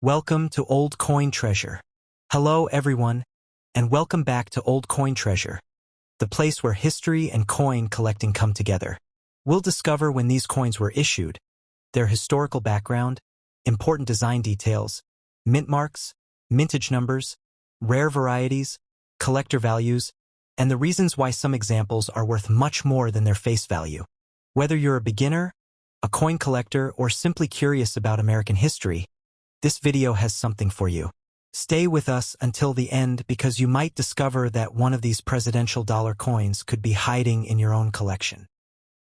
Welcome to Old Coin Treasure. Hello everyone, and welcome back to Old Coin Treasure, the place where history and coin collecting come together. We'll discover when these coins were issued, their historical background, important design details, mint marks, mintage numbers, rare varieties, collector values, and the reasons why some examples are worth much more than their face value. Whether you're a beginner, a coin collector, or simply curious about American history, this video has something for you. Stay with us until the end because you might discover that one of these presidential dollar coins could be hiding in your own collection.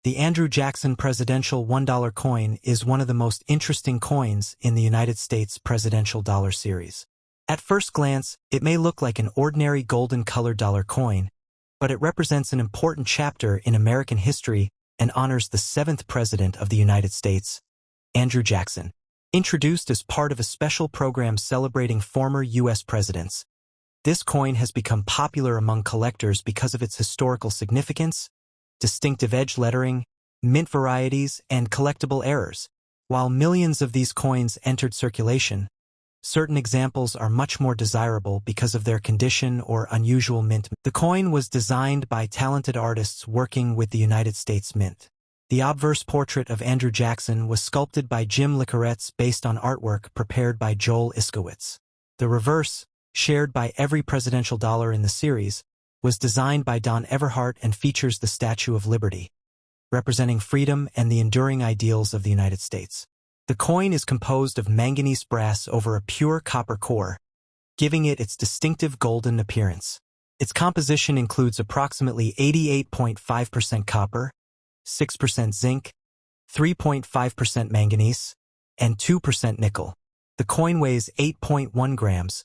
The Andrew Jackson presidential $1 coin is one of the most interesting coins in the United States presidential dollar series. At first glance, it may look like an ordinary golden-colored dollar coin, but it represents an important chapter in American history and honors the 7th President of the United States, Andrew Jackson. Introduced as part of a special program celebrating former U.S. presidents, this coin has become popular among collectors because of its historical significance, distinctive edge lettering, mint varieties, and collectible errors. While millions of these coins entered circulation, certain examples are much more desirable because of their condition or unusual mint. The coin was designed by talented artists working with the United States Mint. The obverse portrait of Andrew Jackson was sculpted by Jim Licoretz based on artwork prepared by Joel Iskowitz. The reverse, shared by every presidential dollar in the series, was designed by Don Everhart and features the Statue of Liberty, representing freedom and the enduring ideals of the United States. The coin is composed of manganese brass over a pure copper core, giving it its distinctive golden appearance. Its composition includes approximately 88.5% copper, 6% zinc, 3.5% manganese, and 2% nickel. The coin weighs 8.1 grams,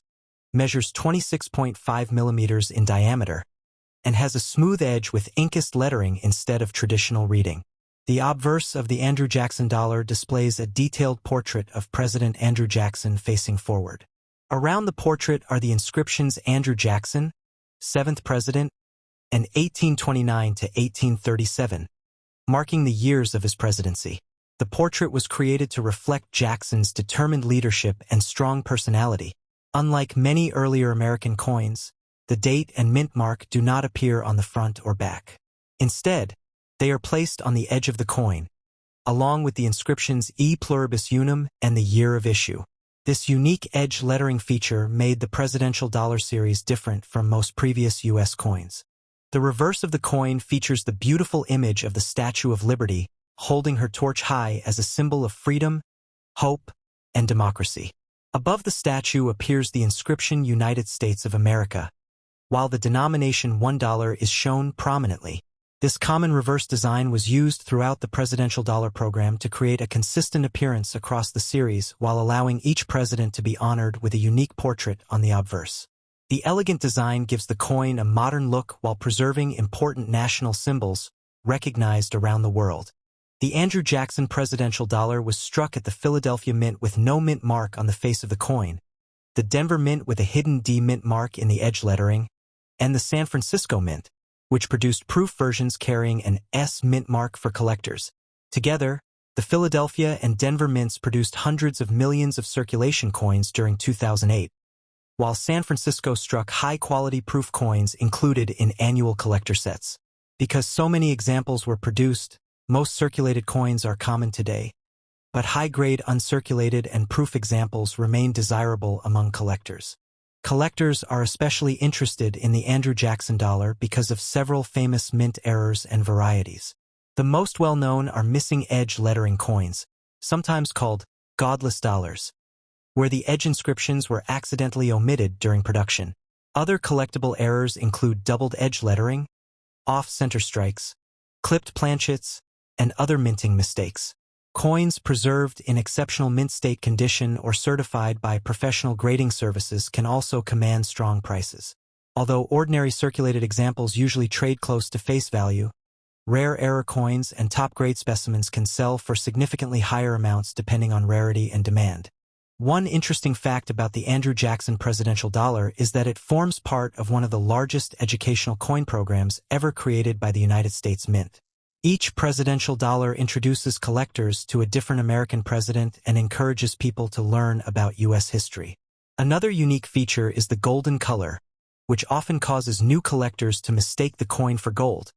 measures 26.5 millimeters in diameter, and has a smooth edge with inkest lettering instead of traditional reading. The obverse of the Andrew Jackson dollar displays a detailed portrait of President Andrew Jackson facing forward. Around the portrait are the inscriptions Andrew Jackson, 7th President, and 1829 to 1837. Marking the years of his presidency. The portrait was created to reflect Jackson's determined leadership and strong personality. Unlike many earlier American coins, the date and mint mark do not appear on the front or back. Instead, they are placed on the edge of the coin, along with the inscriptions E Pluribus Unum and the year of issue. This unique edge lettering feature made the presidential dollar series different from most previous U.S. coins. The reverse of the coin features the beautiful image of the Statue of Liberty holding her torch high as a symbol of freedom, hope, and democracy. Above the statue appears the inscription United States of America, while the denomination $1 is shown prominently. This common reverse design was used throughout the presidential dollar program to create a consistent appearance across the series while allowing each president to be honored with a unique portrait on the obverse. The elegant design gives the coin a modern look while preserving important national symbols recognized around the world. The Andrew Jackson presidential dollar was struck at the Philadelphia Mint with no mint mark on the face of the coin, the Denver Mint with a hidden D mint mark in the edge lettering, and the San Francisco Mint, which produced proof versions carrying an S mint mark for collectors. Together, the Philadelphia and Denver Mints produced hundreds of millions of circulation coins during 2008. While San Francisco struck high-quality proof coins included in annual collector sets. Because so many examples were produced, most circulated coins are common today, but high-grade uncirculated and proof examples remain desirable among collectors. Collectors are especially interested in the Andrew Jackson dollar because of several famous mint errors and varieties. The most well-known are missing edge lettering coins, sometimes called godless dollars, where the edge inscriptions were accidentally omitted during production. Other collectible errors include doubled edge lettering, off-center strikes, clipped planchets, and other minting mistakes. Coins preserved in exceptional mint state condition or certified by professional grading services can also command strong prices. Although ordinary circulated examples usually trade close to face value, rare error coins and top-grade specimens can sell for significantly higher amounts depending on rarity and demand. One interesting fact about the Andrew Jackson presidential dollar is that it forms part of one of the largest educational coin programs ever created by the United States Mint. Each presidential dollar introduces collectors to a different American president and encourages people to learn about U.S. history. Another unique feature is the golden color, which often causes new collectors to mistake the coin for gold,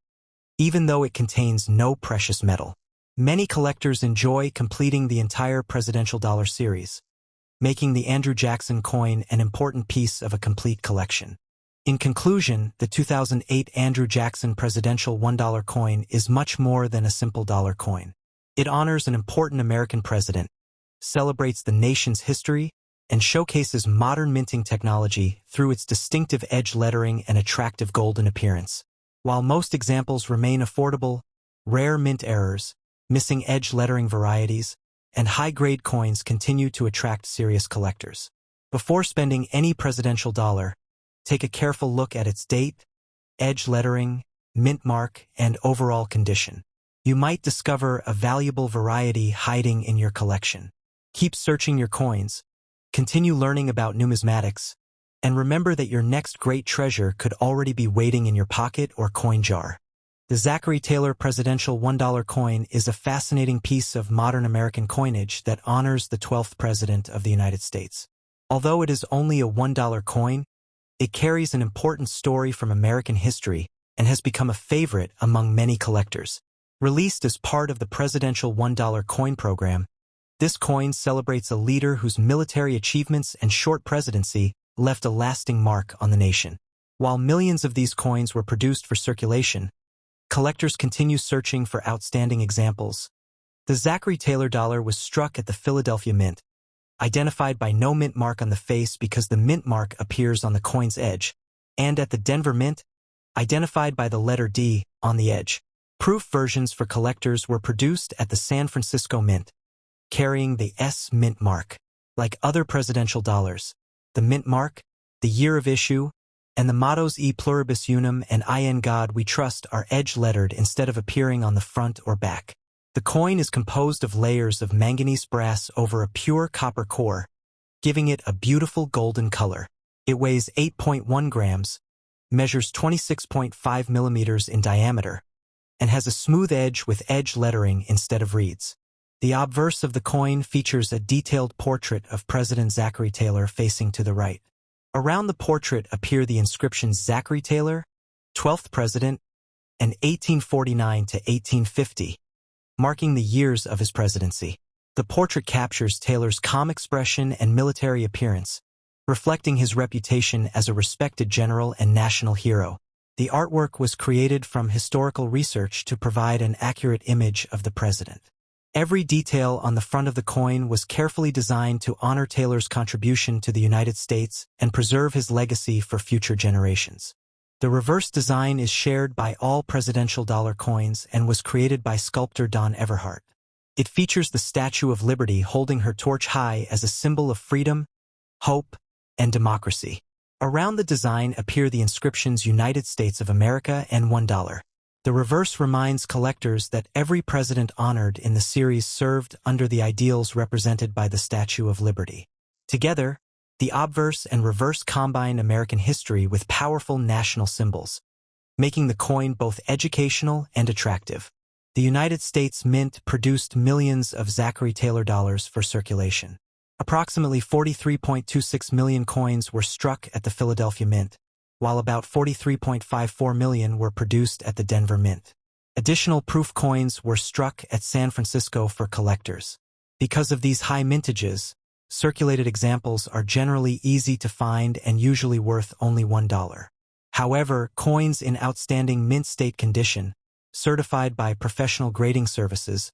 even though it contains no precious metal. Many collectors enjoy completing the entire presidential dollar series, making the Andrew Jackson coin an important piece of a complete collection. In conclusion, the 2008 Andrew Jackson presidential $1 coin is much more than a simple dollar coin. It honors an important American president, celebrates the nation's history, and showcases modern minting technology through its distinctive edge lettering and attractive golden appearance. While most examples remain affordable, rare mint errors, missing edge lettering varieties, and high-grade coins continue to attract serious collectors. Before spending any presidential dollar, take a careful look at its date, edge lettering, mint mark, and overall condition. You might discover a valuable variety hiding in your collection. Keep searching your coins, continue learning about numismatics, and remember that your next great treasure could already be waiting in your pocket or coin jar. The Zachary Taylor presidential $1 coin is a fascinating piece of modern American coinage that honors the 12th President of the United States. Although it is only a $1 coin, it carries an important story from American history and has become a favorite among many collectors. Released as part of the presidential $1 coin program, this coin celebrates a leader whose military achievements and short presidency left a lasting mark on the nation. While millions of these coins were produced for circulation, collectors continue searching for outstanding examples. The Zachary Taylor dollar was struck at the Philadelphia Mint, identified by no mint mark on the face because the mint mark appears on the coin's edge, and at the Denver Mint, identified by the letter D on the edge. Proof versions for collectors were produced at the San Francisco Mint, carrying the S mint mark. Like other presidential dollars, the mint mark, the year of issue, and the mottos E pluribus unum and In God We Trust are edge-lettered instead of appearing on the front or back. The coin is composed of layers of manganese brass over a pure copper core, giving it a beautiful golden color. It weighs 8.1 grams, measures 26.5 millimeters in diameter, and has a smooth edge with edge lettering instead of reeds. The obverse of the coin features a detailed portrait of President Zachary Taylor facing to the right. Around the portrait appear the inscriptions Zachary Taylor, 12th President, and 1849 to 1850. Marking the years of his presidency. The portrait captures Taylor's calm expression and military appearance, reflecting his reputation as a respected general and national hero. The artwork was created from historical research to provide an accurate image of the president. Every detail on the front of the coin was carefully designed to honor Taylor's contribution to the United States and preserve his legacy for future generations. The reverse design is shared by all presidential dollar coins and was created by sculptor Don Everhart. It features the Statue of Liberty holding her torch high as a symbol of freedom, hope, and democracy. Around the design appear the inscriptions United States of America and $1. The reverse reminds collectors that every president honored in the series served under the ideals represented by the Statue of Liberty. Together, the obverse and reverse combine American history with powerful national symbols, making the coin both educational and attractive. The United States Mint produced millions of Zachary Taylor dollars for circulation. Approximately 43.26 million coins were struck at the Philadelphia Mint, while about 43.54 million were produced at the Denver Mint. Additional proof coins were struck at San Francisco for collectors. Because of these high mintages, circulated examples are generally easy to find and usually worth only $1. However, coins in outstanding mint state condition, certified by professional grading services,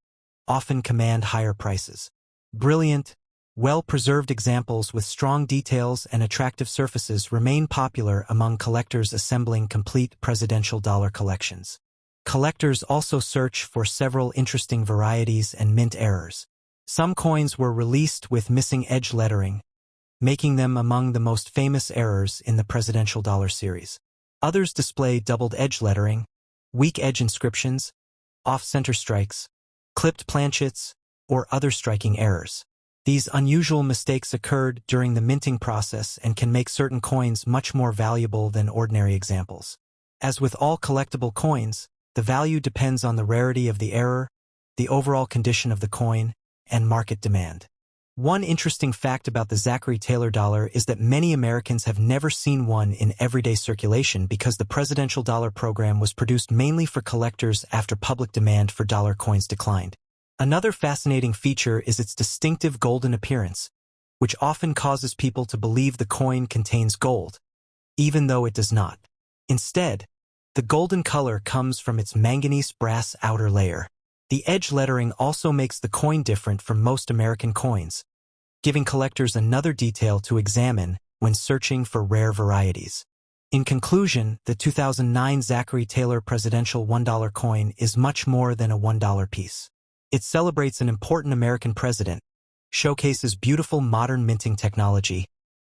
often command higher prices. Brilliant, well-preserved examples with strong details and attractive surfaces remain popular among collectors assembling complete presidential dollar collections. Collectors also search for several interesting varieties and mint errors. Some coins were released with missing edge lettering, making them among the most famous errors in the presidential dollar series. Others display doubled edge lettering, weak edge inscriptions, off-center strikes, clipped planchets, or other striking errors. These unusual mistakes occurred during the minting process and can make certain coins much more valuable than ordinary examples. As with all collectible coins, The value depends on the rarity of the error, the overall condition of the coin, and market demand. One interesting fact about the Zachary Taylor dollar is that many Americans have never seen one in everyday circulation because the presidential dollar program was produced mainly for collectors after public demand for dollar coins declined. Another fascinating feature is its distinctive golden appearance, which often causes people to believe the coin contains gold, even though it does not. Instead, the golden color comes from its manganese brass outer layer. The edge lettering also makes the coin different from most American coins, giving collectors another detail to examine when searching for rare varieties. In conclusion, the 2009 Zachary Taylor presidential $1 coin is much more than a $1 piece. It celebrates an important American president, showcases beautiful modern minting technology,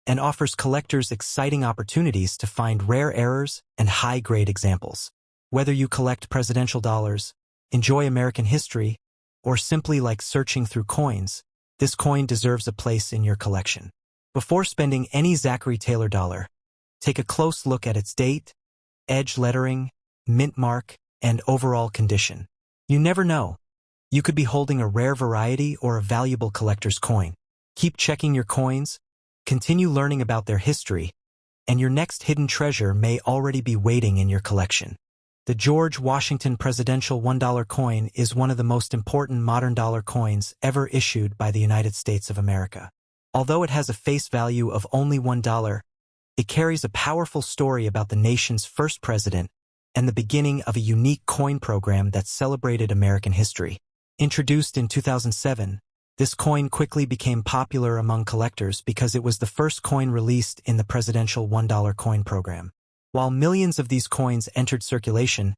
and offers collectors exciting opportunities to find rare errors and high-grade examples. Whether you collect presidential dollars, enjoy American history, or simply like searching through coins, this coin deserves a place in your collection. Before spending any Zachary Taylor dollar, take a close look at its date, edge lettering, mint mark, and overall condition. You never know. You could be holding a rare variety or a valuable collector's coin. Keep checking your coins, continue learning about their history, and your next hidden treasure may already be waiting in your collection. The George Washington presidential $1 coin is one of the most important modern dollar coins ever issued by the United States of America. Although it has a face value of only $1, it carries a powerful story about the nation's first president and the beginning of a unique coin program that celebrated American history. Introduced in 2007, this coin quickly became popular among collectors because it was the first coin released in the presidential $1 coin program. While millions of these coins entered circulation,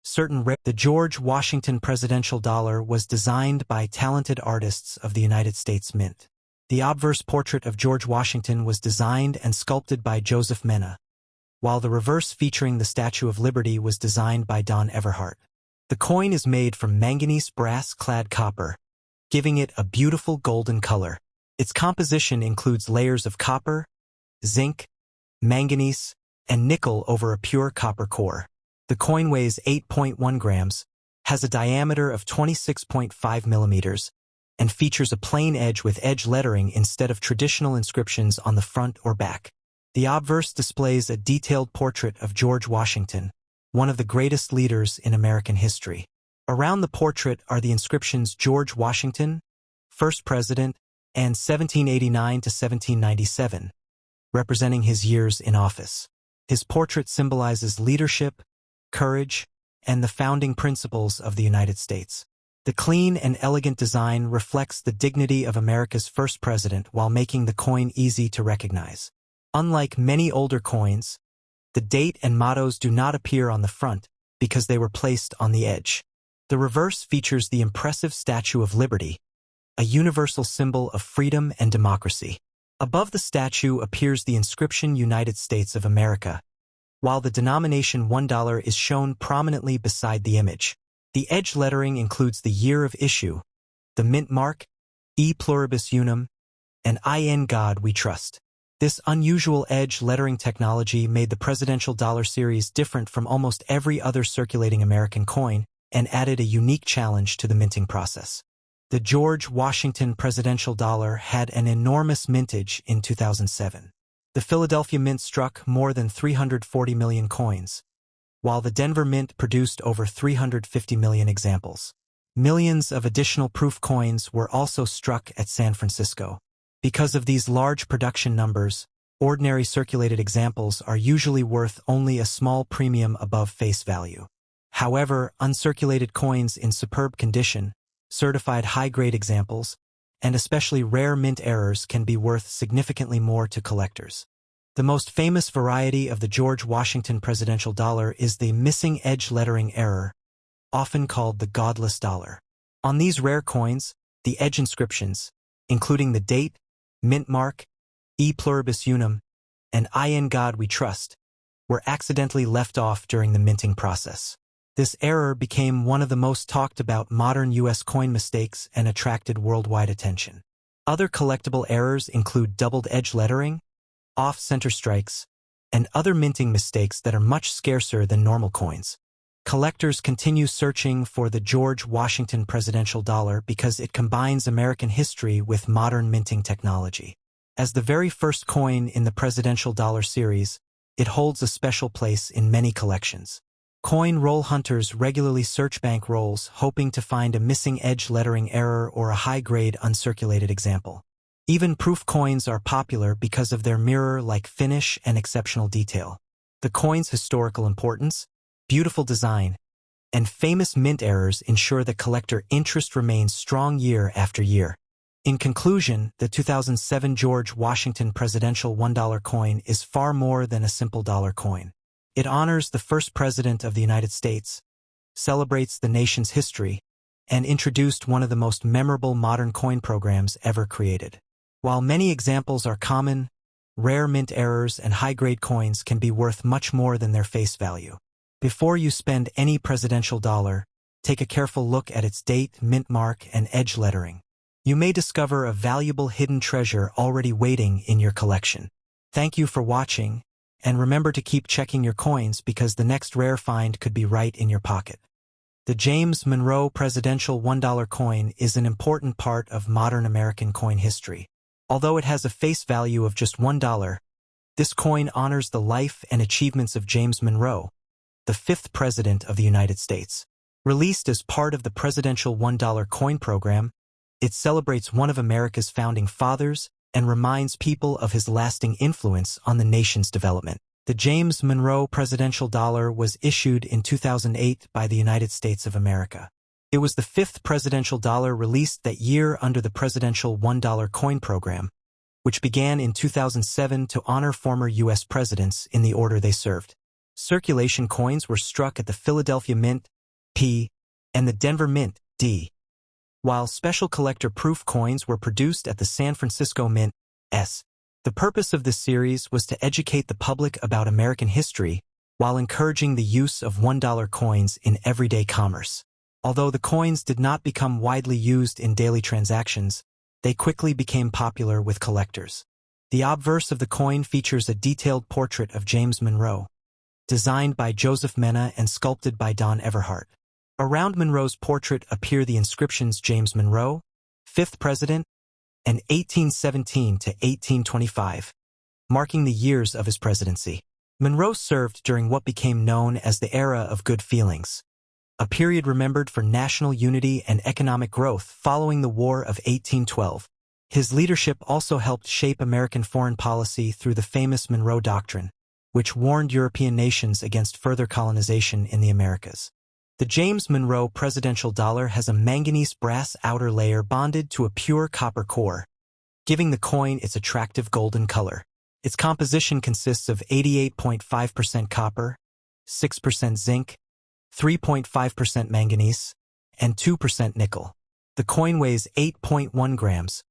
the George Washington presidential dollar was designed by talented artists of the United States Mint. The obverse portrait of George Washington was designed and sculpted by Joseph Mena, while the reverse featuring the Statue of Liberty was designed by Don Everhart. The coin is made from manganese brass-clad copper, giving it a beautiful golden color. Its composition includes layers of copper, zinc, manganese, and nickel over a pure copper core. The coin weighs 8.1 grams, has a diameter of 26.5 millimeters, and features a plain edge with edge lettering instead of traditional inscriptions on the front or back. The obverse displays a detailed portrait of George Washington, one of the greatest leaders in American history. Around the portrait are the inscriptions George Washington, First President, and 1789 to 1797, representing his years in office. His portrait symbolizes leadership, courage, and the founding principles of the United States. The clean and elegant design reflects the dignity of America's first president while making the coin easy to recognize. Unlike many older coins, the date and mottos do not appear on the front because they were placed on the edge. The reverse features the impressive Statue of Liberty, a universal symbol of freedom and democracy. Above the statue appears the inscription United States of America, while the denomination $1 is shown prominently beside the image. The edge lettering includes the year of issue, the mint mark, E pluribus unum, and In God we trust. This unusual edge lettering technology made the presidential dollar series different from almost every other circulating American coin and added a unique challenge to the minting process. The George Washington presidential dollar had an enormous mintage in 2007. The Philadelphia Mint struck more than 340 million coins, while the Denver Mint produced over 350 million examples. Millions of additional proof coins were also struck at San Francisco. Because of these large production numbers, ordinary circulated examples are usually worth only a small premium above face value. However, uncirculated coins in superb condition, certified high-grade examples, and especially rare mint errors can be worth significantly more to collectors. The most famous variety of the George Washington presidential dollar is the missing edge lettering error, often called the godless dollar. On these rare coins, the edge inscriptions, including the date, mint mark, E pluribus unum, and In God we trust, were accidentally left off during the minting process. This error became one of the most talked about modern U.S. coin mistakes and attracted worldwide attention. Other collectible errors include doubled edge lettering, off-center strikes, and other minting mistakes that are much scarcer than normal coins. Collectors continue searching for the George Washington presidential dollar because it combines American history with modern minting technology. As the very first coin in the presidential dollar series, it holds a special place in many collections. Coin roll hunters regularly search bank rolls, hoping to find a missing edge lettering error or a high-grade uncirculated example. Even proof coins are popular because of their mirror-like finish and exceptional detail. The coin's historical importance, beautiful design, and famous mint errors ensure that collector interest remains strong year after year. In conclusion, the 2007 George Washington presidential $1 coin is far more than a simple dollar coin. It honors the first president of the United States, celebrates the nation's history, and introduced one of the most memorable modern coin programs ever created. While many examples are common, rare mint errors and high-grade coins can be worth much more than their face value. Before you spend any presidential dollar, take a careful look at its date, mint mark, and edge lettering. You may discover a valuable hidden treasure already waiting in your collection. Thank you for watching, and remember to keep checking your coins because the next rare find could be right in your pocket. The James Monroe presidential $1 coin is an important part of modern American coin history. Although it has a face value of just $1, this coin honors the life and achievements of James Monroe, the fifth president of the United States. Released as part of the presidential $1 coin program, it celebrates one of America's founding fathers and reminds people of his lasting influence on the nation's development. The James Monroe presidential dollar was issued in 2008 by the United States of America. It was the fifth presidential dollar released that year under the presidential $1 coin program, which began in 2007 to honor former U.S. presidents in the order they served. Circulation coins were struck at the Philadelphia Mint, P, and the Denver Mint, D, while special collector proof coins were produced at the San Francisco Mint, S. The purpose of this series was to educate the public about American history while encouraging the use of $1 coins in everyday commerce. Although the coins did not become widely used in daily transactions, they quickly became popular with collectors. The obverse of the coin features a detailed portrait of James Monroe, designed by Joseph Mena and sculpted by Don Everhart. Around Monroe's portrait appear the inscriptions James Monroe, 5th President, and 1817 to 1825, marking the years of his presidency. Monroe served during what became known as the Era of Good Feelings, a period remembered for national unity and economic growth following the War of 1812. His leadership also helped shape American foreign policy through the famous Monroe Doctrine, which warned European nations against further colonization in the Americas. The James Monroe presidential dollar has a manganese brass outer layer bonded to a pure copper core, giving the coin its attractive golden color. Its composition consists of 88.5% copper, 6% zinc, 3.5% manganese, and 2% nickel. The coin weighs 8.1 grams,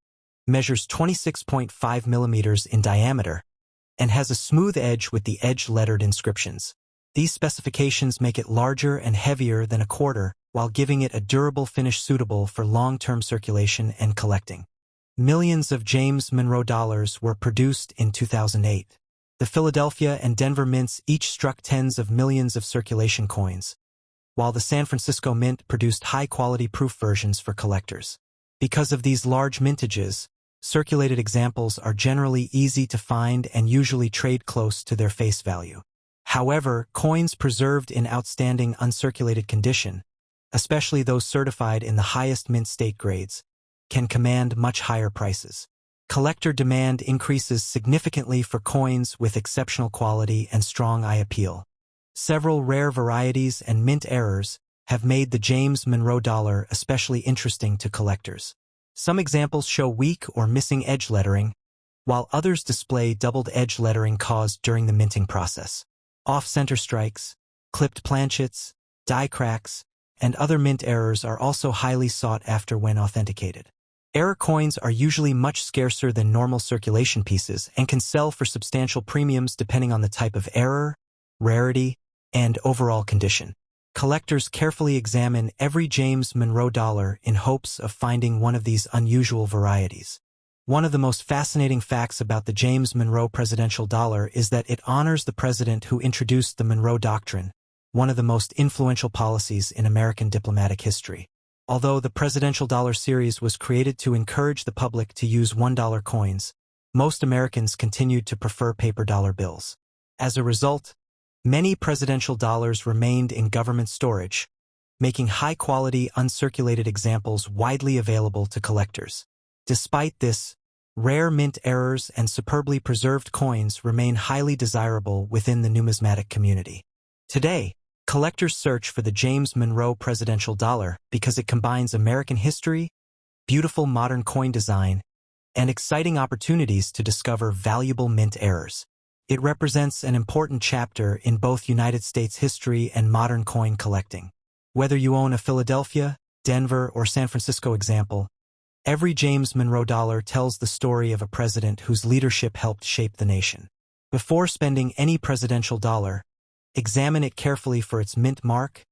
measures 26.5 millimeters in diameter, and has a smooth edge with the edge-lettered inscriptions. These specifications make it larger and heavier than a quarter, while giving it a durable finish suitable for long-term circulation and collecting. Millions of James Monroe dollars were produced in 2008. The Philadelphia and Denver mints each struck tens of millions of circulation coins, while the San Francisco Mint produced high-quality proof versions for collectors. Because of these large mintages, circulated examples are generally easy to find and usually trade close to their face value. However, coins preserved in outstanding uncirculated condition, especially those certified in the highest mint state grades, can command much higher prices. Collector demand increases significantly for coins with exceptional quality and strong eye appeal. Several rare varieties and mint errors have made the James Monroe dollar especially interesting to collectors. Some examples show weak or missing edge lettering, while others display doubled edge lettering caused during the minting process. Off-center strikes, clipped planchets, die cracks, and other mint errors are also highly sought after when authenticated. Error coins are usually much scarcer than normal circulation pieces and can sell for substantial premiums depending on the type of error, rarity, and overall condition. Collectors carefully examine every James Monroe dollar in hopes of finding one of these unusual varieties. One of the most fascinating facts about the James Monroe presidential dollar is that it honors the president who introduced the Monroe Doctrine, one of the most influential policies in American diplomatic history. Although the presidential dollar series was created to encourage the public to use $1 coins, most Americans continued to prefer paper dollar bills. As a result, many presidential dollars remained in government storage, making high-quality, uncirculated examples widely available to collectors. Despite this, rare mint errors and superbly preserved coins remain highly desirable within the numismatic community. Today, collectors search for the James Monroe presidential dollar because it combines American history, beautiful modern coin design, and exciting opportunities to discover valuable mint errors. It represents an important chapter in both United States history and modern coin collecting. Whether you own a Philadelphia, Denver, or San Francisco example, every James Monroe dollar tells the story of a president whose leadership helped shape the nation. Before spending any presidential dollar, examine it carefully for its mint mark,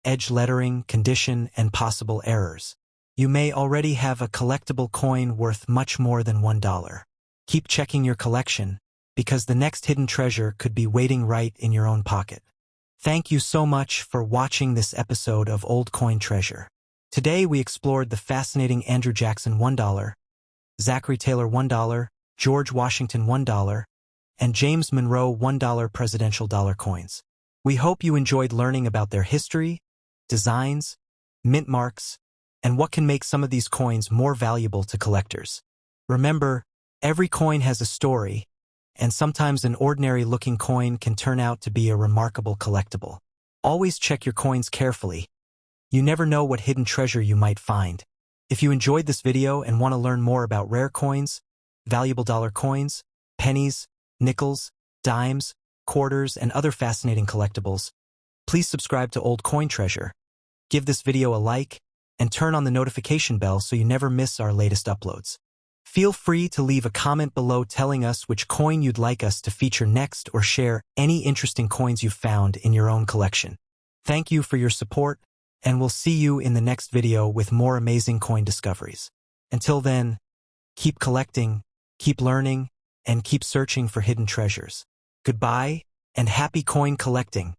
edge lettering, condition, and possible errors. You may already have a collectible coin worth much more than $1. Keep checking your collection, because the next hidden treasure could be waiting right in your own pocket. Thank you so much for watching this episode of Old Coin Treasure. Today we explored the fascinating Andrew Jackson $1, Zachary Taylor $1, George Washington $1, and James Monroe $1 presidential dollar coins. We hope you enjoyed learning about their history, designs, mint marks, and what can make some of these coins more valuable to collectors. Remember, every coin has a story, and sometimes an ordinary-looking coin can turn out to be a remarkable collectible. Always check your coins carefully. You never know what hidden treasure you might find. If you enjoyed this video and want to learn more about rare coins, valuable dollar coins, pennies, nickels, dimes, quarters, and other fascinating collectibles, please subscribe to Old Coin Treasure. Give this video a like, and turn on the notification bell so you never miss our latest uploads. Feel free to leave a comment below telling us which coin you'd like us to feature next or share any interesting coins you've found in your own collection. Thank you for your support, and we'll see you in the next video with more amazing coin discoveries. Until then, keep collecting, keep learning, and keep searching for hidden treasures. Goodbye, and happy coin collecting!